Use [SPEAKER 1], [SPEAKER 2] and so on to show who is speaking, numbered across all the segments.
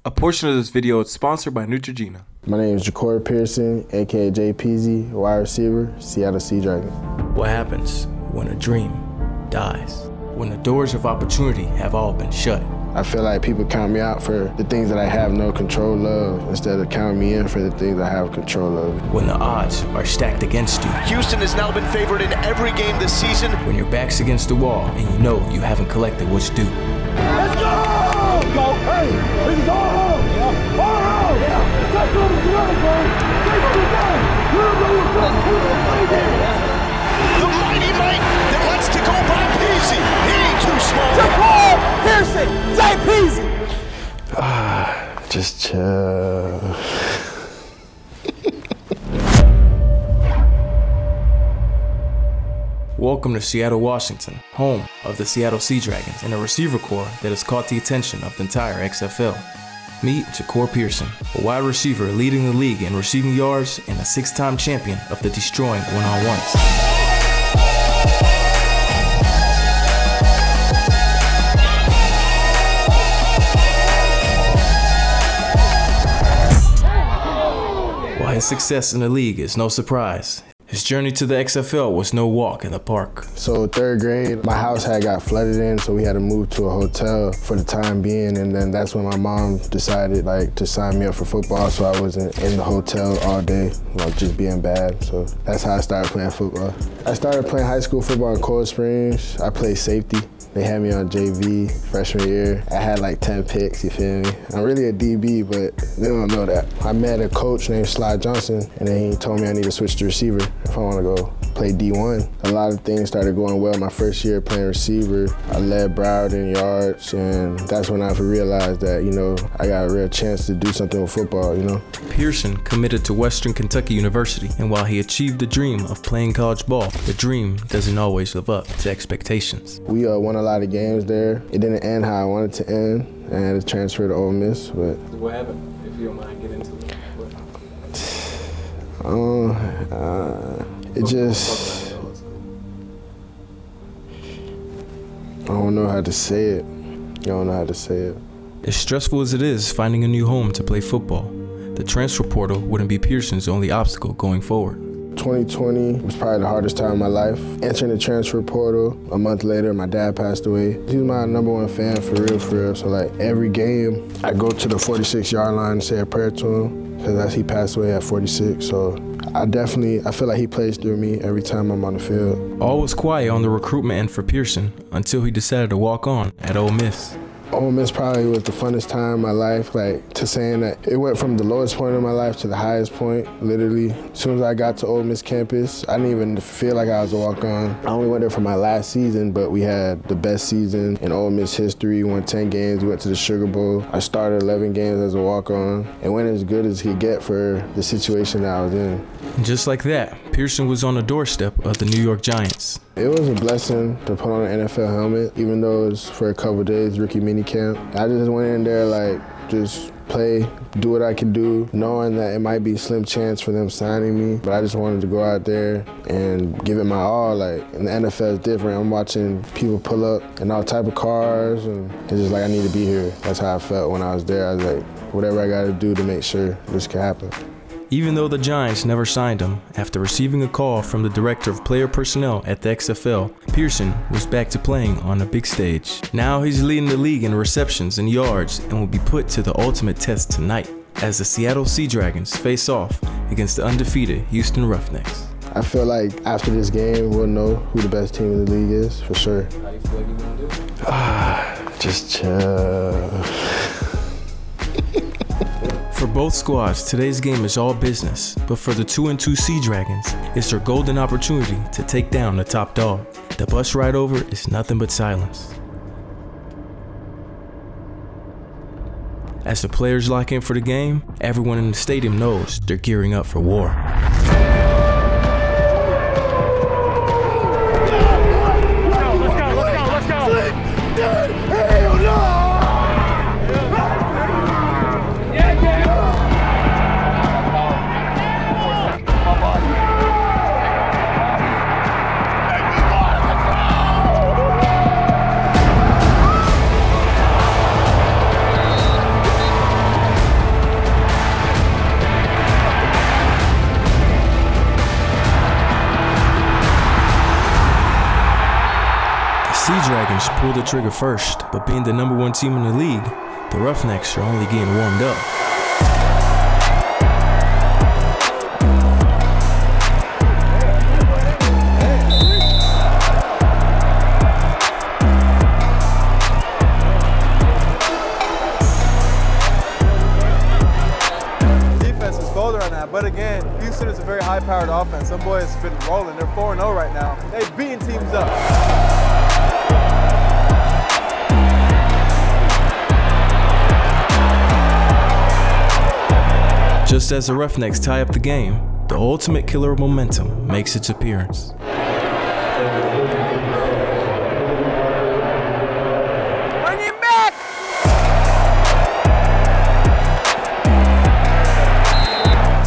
[SPEAKER 1] A portion of this video is sponsored by Neutrogena.
[SPEAKER 2] My name is Jay Peezy, aka Jay Peezy, wide receiver, Seattle Sea Dragons.
[SPEAKER 3] What happens when a dream dies? When the doors of opportunity have all been shut?
[SPEAKER 2] I feel like people count me out for the things that I have no control of instead of counting me in for the things I have control of.
[SPEAKER 3] When the odds are stacked against you.
[SPEAKER 4] Houston has now been favored in every game this season.
[SPEAKER 3] When your back's against the wall and you know you haven't collected what's due.
[SPEAKER 5] Let's go! Go! Hey! This is all home! Yeah. All home! Yeah. Touch on the ground, bro! Take on the down!
[SPEAKER 4] The mighty might that wants to go by Peezy. He ain't too small.
[SPEAKER 5] Jay Peezy!
[SPEAKER 2] Just chill.
[SPEAKER 3] Welcome to Seattle, Washington, home of the Seattle Sea Dragons and a receiver corps that has caught the attention of the entire XFL. Meet Jay Peezy, a wide receiver leading the league in receiving yards and a 6-time champion of the destroying one-on-ones. While his success in the league is no surprise, his journey to the XFL was no walk in the park.
[SPEAKER 2] So 3rd grade, my house had got flooded in, so we had to move to a hotel for the time being, and then that's when my mom decided to sign me up for football, so I wasn't in the hotel all day, just being bad. So that's how I started playing football. I started playing high school football in Cold Springs. I played safety. They had me on JV freshman year. I had like 10 picks, you feel me? I'm really a DB, but they don't know that. I met a coach named Sly Johnson, and then he told me I need to switch to receiver if I want to go play D1. A lot of things started going well my first year playing receiver. I led Broward in yards, and that's when I realized that, I got a real chance to do something with football,
[SPEAKER 3] Pearson committed to Western Kentucky University, and while he achieved the dream of playing college ball, the dream doesn't always live up to expectations.
[SPEAKER 2] We won a lot of games there. It didn't end how I wanted to end. I had to transfer to Ole Miss, but...
[SPEAKER 1] What happened, if you don't mind getting into it?
[SPEAKER 2] It just... I don't know how to say it. I don't know how to say it.
[SPEAKER 3] As stressful as it is finding a new home to play football, the transfer portal wouldn't be Pearson's only obstacle going forward.
[SPEAKER 2] 2020 was probably the hardest time of my life. Entering the transfer portal, a month later, my dad passed away. He was my #1 fan for real. So every game, I go to the 46-yard line and say a prayer to him, because he passed away at 46. So I feel like he plays through me every time I'm on the field.
[SPEAKER 3] All was quiet on the recruitment end for Pearson until he decided to walk on at Ole Miss.
[SPEAKER 2] Ole Miss probably was the funnest time of my life, to saying that it went from the lowest point of my life to the highest point, literally. As soon as I got to Ole Miss campus, I didn't even feel like I was a walk-on. I only went there for my last season, but we had the best season in Ole Miss history. We won 10 games, we went to the Sugar Bowl. I started 11 games as a walk-on, and went as good as he could get for the situation that I was in.
[SPEAKER 3] And just like that, Pearson was on the doorstep of the New York Giants.
[SPEAKER 2] It was a blessing to put on an NFL helmet, even though it was for a couple of days, rookie minicamp. I just went in there just play, do what I could do, knowing that it might be a slim chance for them signing me, but I just wanted to go out there and give it my all. And the NFL is different. I'm watching people pull up in all type of cars, and it's just I need to be here. That's how I felt when I was there. I was like, whatever I got to do to make sure this can happen.
[SPEAKER 3] Even though the Giants never signed him, after receiving a call from the director of player personnel at the XFL, Pearson was back to playing on the big stage. Now he's leading the league in receptions and yards and will be put to the ultimate test tonight as the Seattle Sea Dragons face off against the undefeated Houston Roughnecks.
[SPEAKER 2] I feel like after this game, we'll know who the best team in the league is, for sure.
[SPEAKER 1] How you feel like you're gonna do?
[SPEAKER 2] Just chill.
[SPEAKER 3] For both squads, today's game is all business, but for the 2-2 Sea Dragons, it's their golden opportunity to take down the top dog. The bus ride over is nothing but silence. As the players lock in for the game, everyone in the stadium knows they're gearing up for war. Dragons pulled the trigger first, but being the #1 team in the league, the Roughnecks are only getting warmed up.
[SPEAKER 6] Defense is cold right now, but again, Houston is a very high-powered offense. Some boys have been rolling. They're 4-0 right now. They've beaten teams up.
[SPEAKER 3] Just as the Roughnecks tie up the game, the ultimate killer of momentum makes its appearance.
[SPEAKER 6] Bring him back!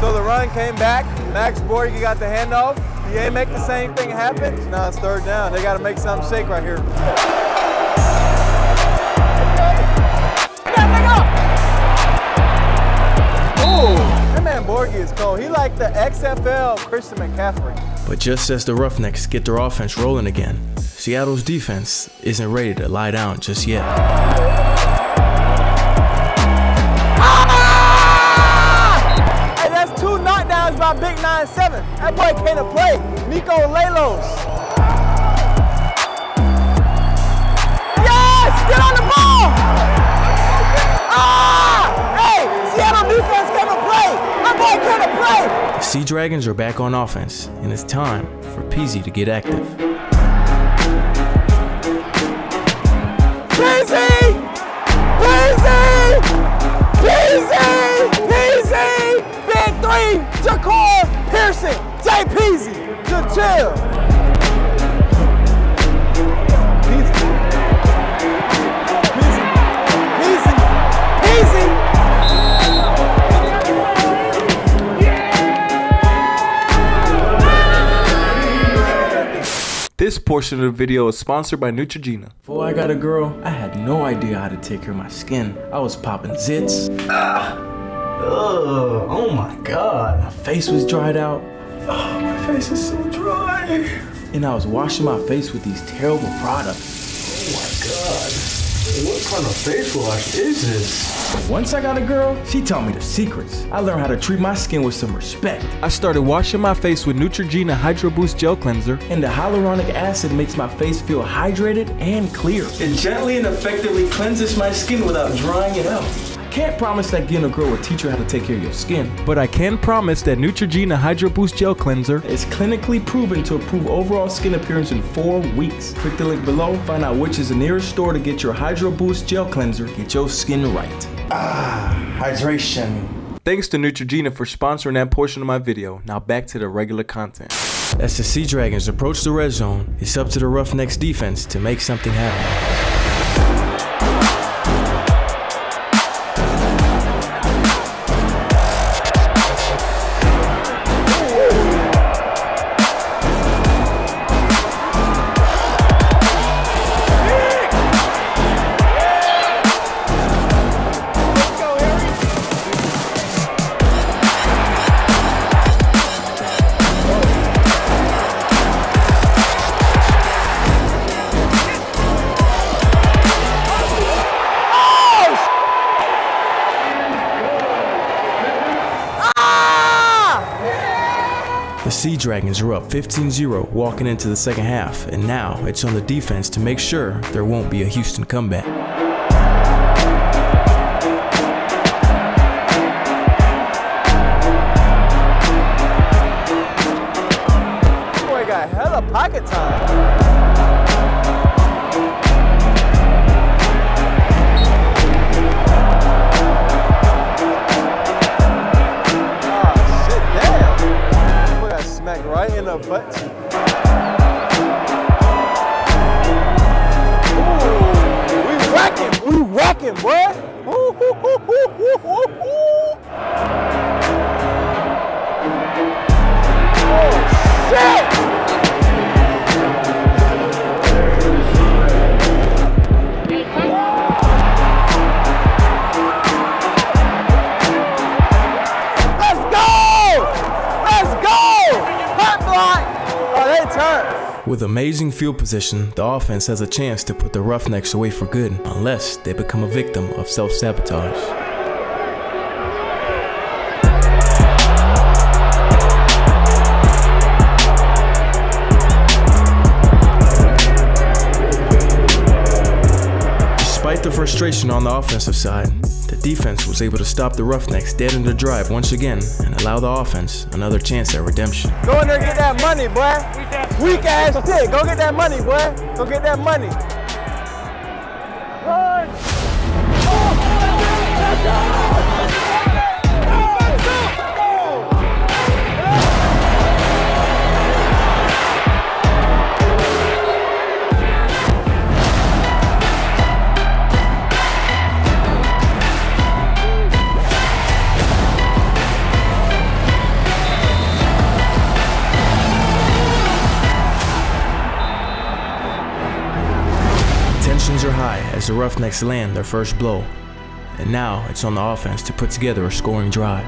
[SPEAKER 6] So the run came back. Max Borgi got the handoff. He ain't make the same thing happen. Now it's 3rd down. They got to make something shake right here. That man Borgi is cold. He like the XFL Christian McCaffrey.
[SPEAKER 3] But just as the Roughnecks get their offense rolling again, Seattle's defense isn't ready to lie down just yet.
[SPEAKER 6] Hey, that's 2 knockdowns by Big 9-7. That boy can't play. Nico Lelos. Yes! Get on the ball! Hey! Seattle defense can't play! My boy can't play!
[SPEAKER 3] The Sea Dragons are back on offense, and it's time for Peezy to get active.
[SPEAKER 6] Peezy! Peezy! Peezy! Peezy! Big 3! Jacob Pearson! Jay Peezy! Just chill! Peezy! Peezy! Peezy! Peezy!
[SPEAKER 1] This portion of the video is sponsored by Neutrogena.
[SPEAKER 3] Before I got a girl, I had no idea how to take care of my skin. I was popping zits. Oh my God. My face was dried out. Oh, my face is so dry. And I was washing my face with these terrible products.
[SPEAKER 7] Oh my God. What kind of face wash is this?
[SPEAKER 3] Once I got a girl, she taught me the secrets. I learned how to treat my skin with some respect.
[SPEAKER 1] I started washing my face with Neutrogena Hydro Boost Gel Cleanser.
[SPEAKER 3] And the hyaluronic acid makes my face feel hydrated and clear. It gently and effectively cleanses my skin without drying it out. I can't promise that getting a girl will teach you how to take care of your skin,
[SPEAKER 1] But I can promise that Neutrogena Hydro Boost Gel Cleanser
[SPEAKER 3] it's clinically proven to improve overall skin appearance in 4 weeks. Click the link below, find out which is the nearest store to get your Hydro Boost Gel Cleanser. Get your skin right. Hydration.
[SPEAKER 1] Thanks to Neutrogena for sponsoring that portion of my video. Now back to the regular content.
[SPEAKER 3] As the Sea Dragons approach the red zone, it's up to the Roughnecks defense to make something happen. The Sea Dragons are up 15-0 walking into the second half, and now it's on the defense to make sure there won't be a Houston comeback.
[SPEAKER 6] Boy got hella pocket time. Right in the butt. Ooh, we racking, boy. Ooh, ooh, ooh, ooh, ooh, ooh. Oh, shit! Let's go! Let's go! Hot block!
[SPEAKER 3] With amazing field position, the offense has a chance to put the Roughnecks away for good, unless they become a victim of self-sabotage. Despite the frustration on the offensive side, the defense was able to stop the Roughnecks dead in their drive once again and allow the offense another chance at redemption.
[SPEAKER 6] Go in there and get that money, boy. Weak ass shit. Go get that money, boy. Go get that money. Run.
[SPEAKER 3] Tensions are high as the Roughnecks land their first blow, and now it's on the offense to put together a scoring drive.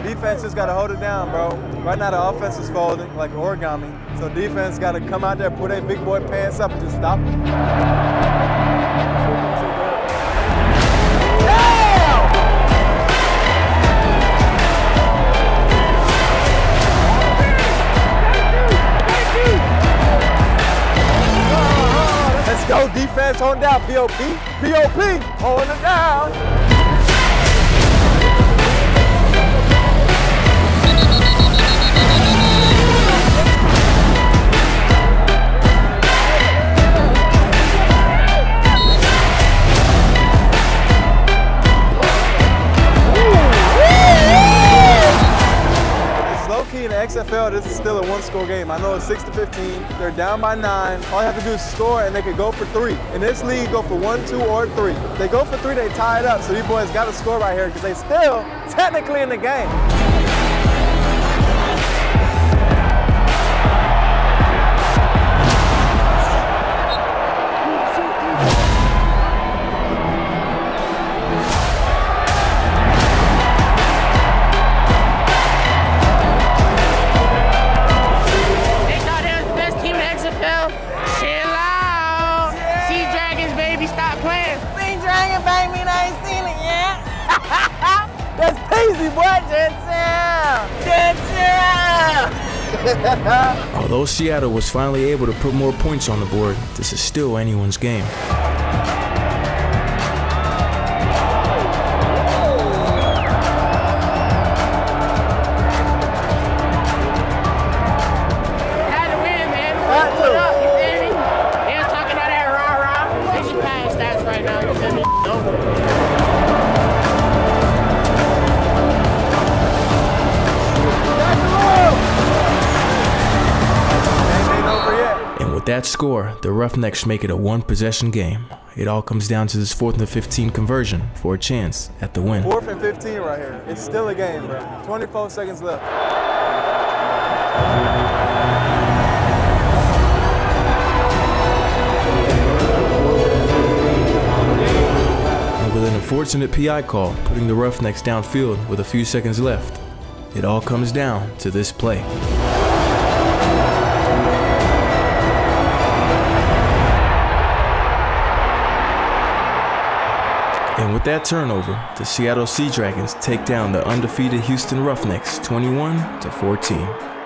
[SPEAKER 6] Defense just got to hold it down, bro. Right now the offense is folding like origami. So defense got to come out there, put their big boy pants up and just stop them. Let's go, defense, hold it down, POP. POP, holding it down. In the XFL, this is still a one-score game. I know it's 6-15. They're down by 9. All they have to do is score, and they can go for 3. In this league, go for 1, 2, or 3. If they go for 3, they tie it up. So these boys got to score right here because they still technically in the game. That's Peezy, boy.
[SPEAKER 3] Although Seattle was finally able to put more points on the board, this is still anyone's game.
[SPEAKER 8] Had to win, man. Put up, you feel me? They was talking about that rah-rah. They should pass stats right now, you feel me? Over.
[SPEAKER 3] With that score, the Roughnecks make it a one-possession game. It all comes down to this 4th and 15 conversion for a chance at the win.
[SPEAKER 6] 4th and 15 right here. It's still a game, bro. 24 seconds left.
[SPEAKER 3] And with an unfortunate PI call, putting the Roughnecks downfield with a few seconds left, it all comes down to this play. And with that turnover, the Seattle Sea Dragons take down the undefeated Houston Roughnecks 21-14.